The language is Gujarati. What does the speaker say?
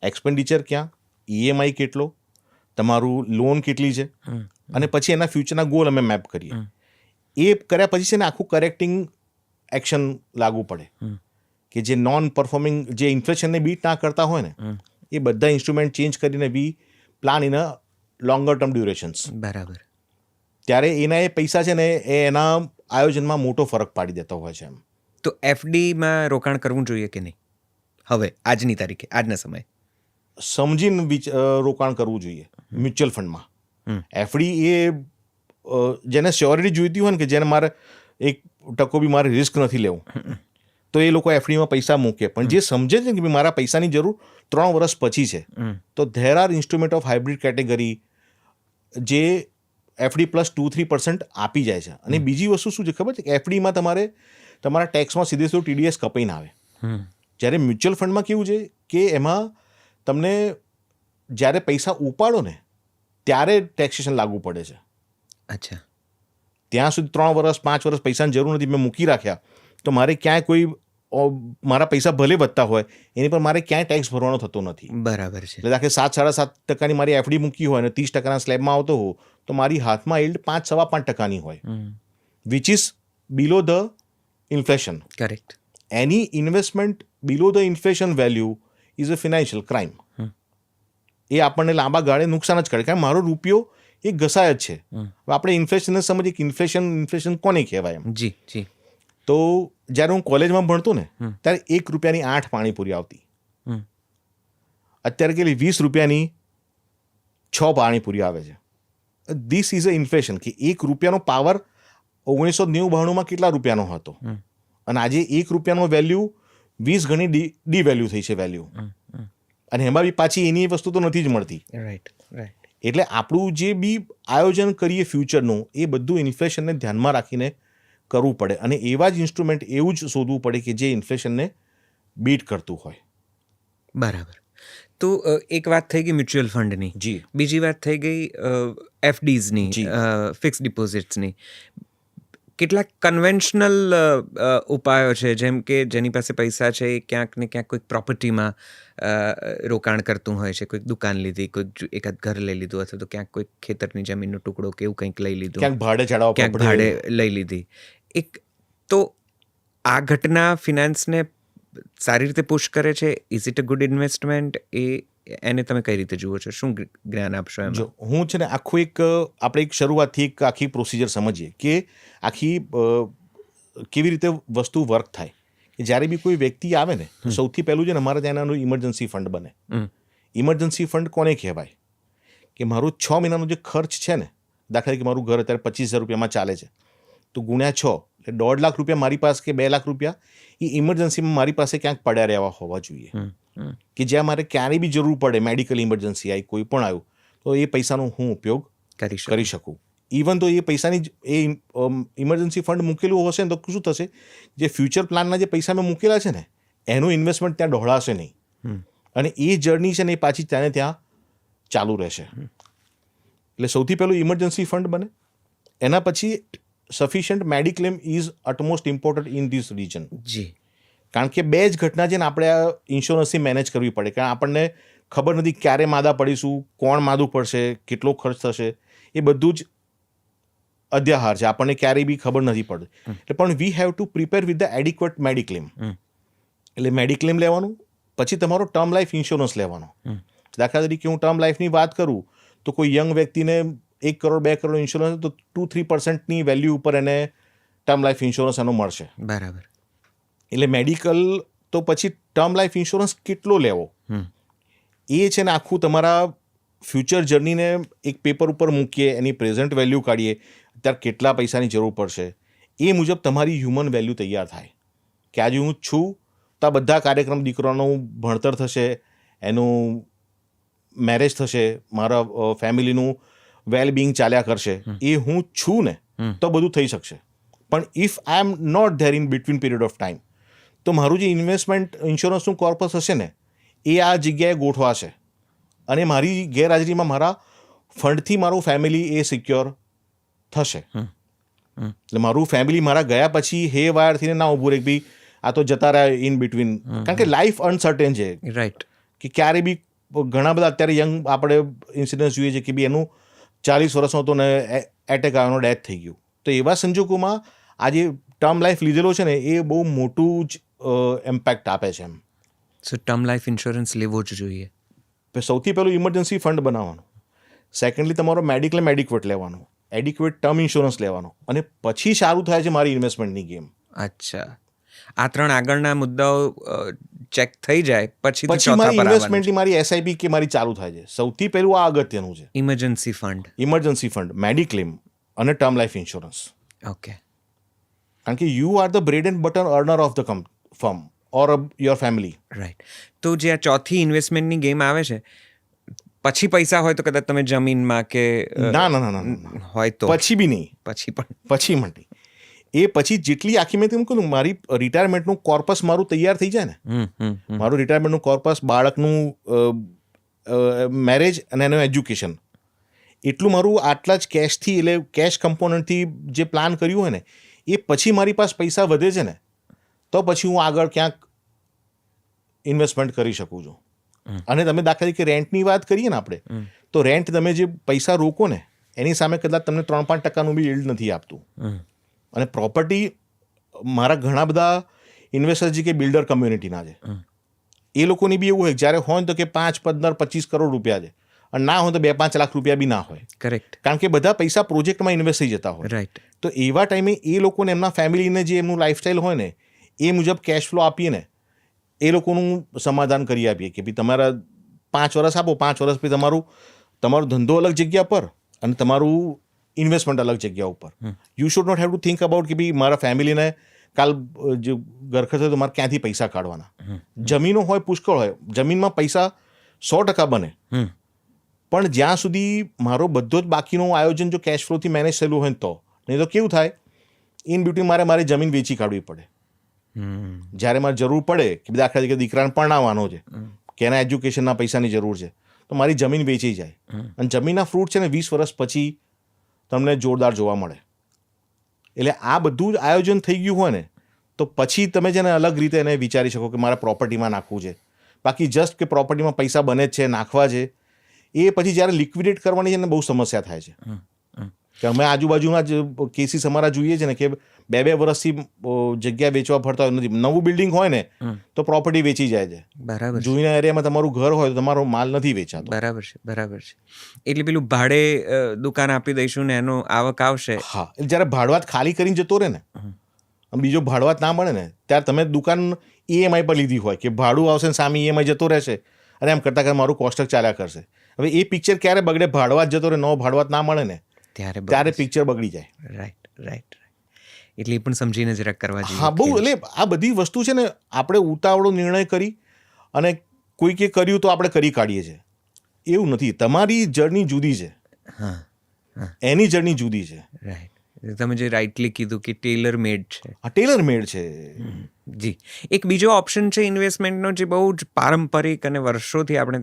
એક્સપેન્ડિચર ક્યાં, EMI કેટલો, તમારું લોન કેટલી છે, અને પછી એના ફ્યુચરના ગોલ અમે મેપ કરીએ. એ કર્યા પછી છે ને આખું કરેક્ટિંગ એક્શન લાગુ પડે કે જે નોન પરફોર્મિંગ, જે ઇન્ફ્લેશનને બીટ ના કરતા હોય ને, એ બધા ઇન્સ્ટ્રુમેન્ટ ચેન્જ કરીને we plan in a longer term durations. બરાબર. ત્યારે એના એ પૈસા છે ને એ એના આયોજનમાં મોટો ફરક પાડી દેતો હોય છે. એમ તો FDમાં રોકાણ કરવું જોઈએ કે નહીં હવે આજની તારીખે, આજના સમયે? સમજીને રોકાણ કરવું જોઈએ મ્યુચ્યુઅલ ફંડમાં. FD એ જેને શ્યોરિટી જોઈતી હોય ને, કે જેને મારે 1% બી મારે રિસ્ક નથી લેવું, તો એ લોકો FDમાં પૈસા મૂકે. પણ જે સમજે છે કે મારા પૈસાની જરૂર 3 વર્ષ પછી છે, તો there are instrument of hybrid category જે FD પ્લસ 2-3% આપી જાય છે. અને બીજી વસ્તુ શું છે ખબર છે કે FDમાં તમારા ટેક્સમાં સીધે સીધું TDS કપાઈને આવે. જ્યારે મ્યુચ્યુઅલ ફંડમાં કેવું છે કે એમાં તમને જ્યારે પૈસા ઉપાડો ને ત્યારે ટેક્સેશન લાગુ પડે છે. અચ્છા. ત્યાં સુધી 3 વર્ષ 5 વર્ષ પૈસાની જરૂર નથી, મેં મૂકી રાખ્યા, તો મારે ક્યાંય કોઈ મારા પૈસા ભલે વધતા હોય એની પર મારે ક્યાંય ટેક્સ ભરવાનો થતો નથી. બરાબર છે. એટલે દાખલે 7-7.5% મારી FD મૂકી હોય અને 30% સ્લેબમાં આવતો હોય, તો મારી હાથમાં યીલ્ડ 5-5.5% હોય, which is below the inflation. Correct. એની investment below the inflation value is a financial crime. એ આપણને લાંબા ગાળે નુકસાન જ કરે, કારણ મારો રૂપિયો એ ઘસાય જ છે. આપણે ઇન્ફ્લેશનને સમજીએ કે ઇન્ફ્લેશન કોને કહેવાય એમ. જી જી. તો જ્યારે હું કોલેજમાં ભણતો ને ત્યારે 1 રૂપિયાની 8 પાણીપુરી આવતી. અત્યારે કેટલી 20 રૂપિયાની 6 પાણીપુરી આવે છે. ધીસ ઇઝ અ ઇન્ફ્લેશન, કે 1 રૂપિયાનો પાવર 1990-92માં કેટલા રૂપિયાનો હતો, અને આજે 1 રૂપિયાનો વેલ્યુ 20 ગણી ડીવેલ્યુ થઈ છે વેલ્યુ. અને એમાં બી પાછી એની વસ્તુ તો નથી જ મળતી. Right right. એટલે આપણું જે બી આયોજન કરીએ ફ્યુચરનું, એ બધું ઇન્ફ્લેશનને ધ્યાનમાં રાખીને કરવું પડે, અને એવા જ ઇન્સ્ટ્રુમેન્ટ એવું જ શોધવું પડે કે જે ઇન્ફ્લેશનને બીટ કરતું હોય. બરાબર. તો એક વાત થઈ ગઈ મ્યુચ્યુઅલ ફંડની. જી. બીજી વાત થઈ ગઈ FDsની, ફિક્સ ડિપોઝિટ્સની. કેટલાક કન્વેન્શનલ ઉપાયો છે, જેમ કે જેની પાસે પૈસા છે એ ક્યાંક ને ક્યાંક કોઈક પ્રોપર્ટીમાં રોકાણ કરતું હોય છે, કોઈક દુકાન લીધી, કોઈક એકાદ ઘર લઈ લીધું, અથવા તો ક્યાંક કોઈક ખેતરની જમીનનો ટુકડો કે એવું કંઈક લઈ લીધું, ક્યાંક ભાડે ચડાવવા, ક્યાંક ભાડે લઈ લીધી. તો આ ઘટના ફિનાન્સને સારી રીતે પુશ કરે છે? Is it a good investment? એને તમે કઈ રીતે જુઓ છો? શું જ્ઞાન આપશો એમ? જો હું છે ને આખું આપણે એક શરૂઆતથી એક આખી પ્રોસિજર સમજીએ કે આખી કેવી રીતે વસ્તુ વર્ક થાય. કે જ્યારે બી કોઈ વ્યક્તિ આવે ને, તો સૌથી પહેલું છે ને અમારે ત્યાં એનું ઇમરજન્સી ફંડ બને. ઇમરજન્સી ફંડ કોને કહેવાય? કે મારું 6 મહિનાનો જે ખર્ચ છે ને, દાખલા તરીકે મારું ઘર અત્યારે 25,000 રૂપિયામાં ચાલે છે, તો ગુણ્યા 6 એટલે 1.5 લાખ રૂપિયા મારી પાસે, કે 2 લાખ રૂપિયા એ ઇમરજન્સીમાં મારી પાસે ક્યાંક પડ્યા રહેવા હોવા જોઈએ. કે જ્યાં મારે ક્યારેય બી જરૂર પડે, મેડિકલ ઇમરજન્સી આવી, કોઈ પણ આવ્યું, તો એ પૈસાનો હું ઉપયોગ કરી શકું. ઇવન તો એ પૈસાની એ ઇમરજન્સી ફંડ મૂકેલું હશે ને, તો શું થશે, જે ફ્યુચર પ્લાનના જે પૈસા મેં મૂકેલા છે ને, એનું ઇન્વેસ્ટમેન્ટ ત્યાં ઢોળાશે નહીં, અને એ જર્ની છે ને એ પાછી ત્યાં ચાલુ રહેશે. એટલે સૌથી પહેલું ઇમરજન્સી ફંડ બને. એના પછી sufficient mediclaim is utmost important in this region. જી. કારણ કે 2 જ ઘટના છે ને આપણે આ ઇન્સ્યોરન્સથી મેનેજ કરવી પડે, કારણ આપણને ખબર નથી ક્યારે માદા પડીશું, કોણ માદું પડશે, કેટલો ખર્ચ થશે, એ બધું જ અધ્યાહાર છે, આપણને ક્યારેય બી ખબર નથી પડતી. એટલે પણ we have to prepare with the adequate mediclaim. એટલે મેડિક્લેમ લેવાનું, પછી તમારો ટર્મ લાઈફ ઇન્સ્યોરન્સ લેવાનો. દાખલા તરીકે હું ટર્મ લાઈફની વાત કરું, તો કોઈ યંગ વ્યક્તિને 1 કરોડ 2 કરોડ ઇન્સ્યોરન્સ, તો 2-3% વેલ્યુ ઉપર એને ટર્મ લાઈફ ઇન્સ્યોરન્સ એનો મળશે. બરાબર. એટલે મેડિકલ, તો પછી ટર્મ લાઈફ ઇન્સ્યોરન્સ કેટલો લેવો, એ છે ને આખું તમારા ફ્યુચર જર્નીને એક પેપર ઉપર મૂકીએ, એની પ્રેઝન્ટ વેલ્યુ કાઢીએ, અત્યારે કેટલા પૈસાની જરૂર પડશે, એ મુજબ તમારી હ્યુમન વેલ્યુ તૈયાર થાય. કે આજે હું છું તો આ બધા કાર્યક્રમ, દીકરાનું ભણતર થશે, એનું મેરેજ થશે, મારા ફેમિલીનું વેલબિંગ ચાલ્યા કરશે, એ હું છું ને તો બધું થઈ શકશે. પણ if I am not there in between period of time, તો મારું જે ઇન્વેસ્ટમેન્ટ ઇન્સ્યોરન્સનું કોર્પસ હશે ને, એ આ જગ્યાએ ગોઠવાશે, અને મારી ગેરહાજરીમાં મારા ફંડથી મારું ફેમિલી એ સિક્યોર થશે. એટલે મારું ફેમિલી મારા ગયા પછી હે વાયર થઈને ના ઊભું રહે કે ભાઈ આ તો જતા રહ્યા ઇન બિટવીન, કારણ કે લાઈફ અનસર્ટેન છે. રાઈટ. કે ક્યારે બી ઘણા બધા અત્યારે યંગ આપણે ઇન્સિડન્સ જોઈએ છે કે બી એનું 40 વર્ષનો હતો ને એટેક આવ્યાનો ડેથ થઈ ગયું. તો એવા સંજોગોમાં આ જે ટર્મ લાઈફ લીધેલો છે ને એ બહુ મોટું જ ઇમ્પેક્ટ આપે છે એમ. સો ટર્મ લાઈફ ઇન્સ્યોરન્સ લેવો જ જોઈએ. સૌથી પહેલું ઇમરજન્સી ફંડ બનાવવાનું, સેકન્ડલી તમારો મેડિક્લેમ એડિક્વેટ લેવાનો, એડિક્વેટ ટર્મ ઇન્સ્યોરન્સ લેવાનો, અને પછી સારું થાય છે મારી ઇન્વેસ્ટમેન્ટની ગેમ. અચ્છા, આ 3 આગળના મુદ્દાઓ ચેક થઈ જાય પછી મારી ઇન્વેસ્ટમેન્ટની મારી એસઆઈપી કે મારી ચાલુ થાય છે. સૌથી પહેલું આ અગત્યનું છે, ઇમરજન્સી ફંડ, મેડિક્લેમ અને ટર્મ લાઈફ ઇન્સ્યોરન્સ. ઓકે. કારણ કે you are the bread and butter earner of the firm or your family. Right. તો જે આ ચોથી ઇન્વેસ્ટમેન્ટની ગેમ આવે છે, પછી પૈસા હોય તો કદાચ તમે જમીનમાં કે ના હોય તો પછી બી નહીં, પછી માટે એ પછી જેટલી આખી મેં તેમ કહ્યું મારી રિટાયરમેન્ટનું કોર્પસ મારું તૈયાર થઈ જાય ને, મારું રિટાયરમેન્ટનું કોર્પસ, બાળકનું મેરેજ અને એનું એજ્યુકેશન, એટલું મારું આટલા જ કેશથી, એટલે કેશ કમ્પોનન્ટથી જે પ્લાન કર્યું હોય ને, એ પછી મારી પાસે પૈસા વધે છે ને, તો પછી હું આગળ ક્યાંક ઇન્વેસ્ટમેન્ટ કરી શકું છું. અને તમે દાખલા તરીકે રેન્ટની વાત કરીએ ને આપણે, તો રેન્ટ તમે જે પૈસા રોકો ને એની સામે કદાચ તમને 3-5% બી યીલ્ડ નથી આપતું. અને પ્રોપર્ટી, મારા ઘણા બધા ઇન્વેસ્ટર જે કે બિલ્ડર કમ્યુનિટીના છે, એ લોકોની બી એવું હોય જ્યારે હોય ને તો કે 5, 15, 25 કરોડ રૂપિયા છે, અને ના હોય તો 2-5 લાખ રૂપિયા બી ના હોય. કરેક્ટ. કારણ કે બધા પૈસા પ્રોજેક્ટમાં ઇન્વેસ્ટ થઈ જતા હોય. રાઈટ. તો એવા ટાઈમે એ લોકોને એમના ફેમિલીને જે એમનું લાઈફસ્ટાઈલ હોય ને એ મુજબ કેશ ફ્લો આપીએ ને, એ લોકોનું સમાધાન કરી આપીએ કે ભાઈ તમારા 5 વર્ષ આપો, 5 વર્ષ પછી તમારો ધંધો અલગ જગ્યા પર અને તમારું ઇન્વેસ્ટમેન્ટ અલગ જગ્યા ઉપર. You should not have to think about કે ભાઈ મારા ફેમિલીને કાલ જે ઘરખર્ચ હોય તો મારે ક્યાંથી પૈસા કાઢવાના. જમીનો હોય પુષ્કળ હોય, જમીનમાં પૈસા 100% બને, પણ જ્યાં સુધી મારો બધો જ બાકીનું આયોજન જો કેશ ફ્લોથી મેનેજ થયેલું હોય તો, નહીં તો કેવું થાય, ઇન બ્યુટી મારી જમીન વેચી કાઢવી પડે. જ્યારે મારે જરૂર પડે કે દાખલા તરીકે દીકરાને પરણાવવાનો છે કે એના એજ્યુકેશનના પૈસાની જરૂર છે, તો મારી જમીન વેચી જાય. અને જમીનના ફ્રૂટ છે ને 20 વર્ષ પછી તમને જોરદાર જોવા મળે. એટલે આ બધું જ આયોજન થઈ ગયું હોય ને, તો પછી તમે જેને અલગ રીતે એને વિચારી શકો કે મારે પ્રોપર્ટીમાં નાખવું છે. બાકી જસ્ટ કે પ્રોપર્ટીમાં પૈસા બને જ છે, નાખવા છે, એ પછી જ્યારે લિક્વિડેટ કરવાની છે ને બહુ સમસ્યા થાય છે. કે અમે આજુબાજુના જ કેસીસ અમારા જોઈએ છે ને કે 2-2 વર્ષથી જગ્યા વેચવા ફરતા હોય નથી. નવું બિલ્ડિંગ હોય ને તો પ્રોપર્ટી વેચી જાય છે. બરાબર. જૂના એરિયામાં તમારું ઘર હોય તો તમારો માલ નથી વેચાતો. બરાબર છે. એટલે પેલું ભાડે દુકાન આપી દઈશું ને એનો આવક આવશે. હા, એટલે જ્યારે ભાડવાત ખાલી કરીને જતો રહે ને, બીજો ભાડવાત ના મળે ને, ત્યારે તમે દુકાન EMI પર લીધી હોય કે ભાડું આવશે ને સામે EMI જતો રહેશે, અને એમ કરતાં કરતાં મારું કોસ્ટક ચાલ્યા કરશે. હવે એ પિક્ચર ક્યારે બગડે? ભાડવાત જતો રહે, નવો ભાડવાત ના મળે ને ત્યારે પિક્ચર બગડી જાય. રાઈટ. એટલે એ પણ સમજીને જરાક કરવા જોઈએ. હા, બહુ. એટલે આ બધી વસ્તુ છે ને, આપણે ઉતાવળો નિર્ણય કરી અને કોઈકે કર્યું તો આપણે કરી કાઢીએ છીએ, એવું નથી. તમારી જર્ની જુદી છે, એની જર્ની જુદી છે. રાઈટ. તમે જે રાઇટલી કીધું કે ટેલર મેડ છે. ટેલર મેડ છે. જી. એક બીજો ઓપ્શન છે ઇન્વેસ્ટમેન્ટનો જે બહુ જ પારંપરિક અને વર્ષોથી આપણે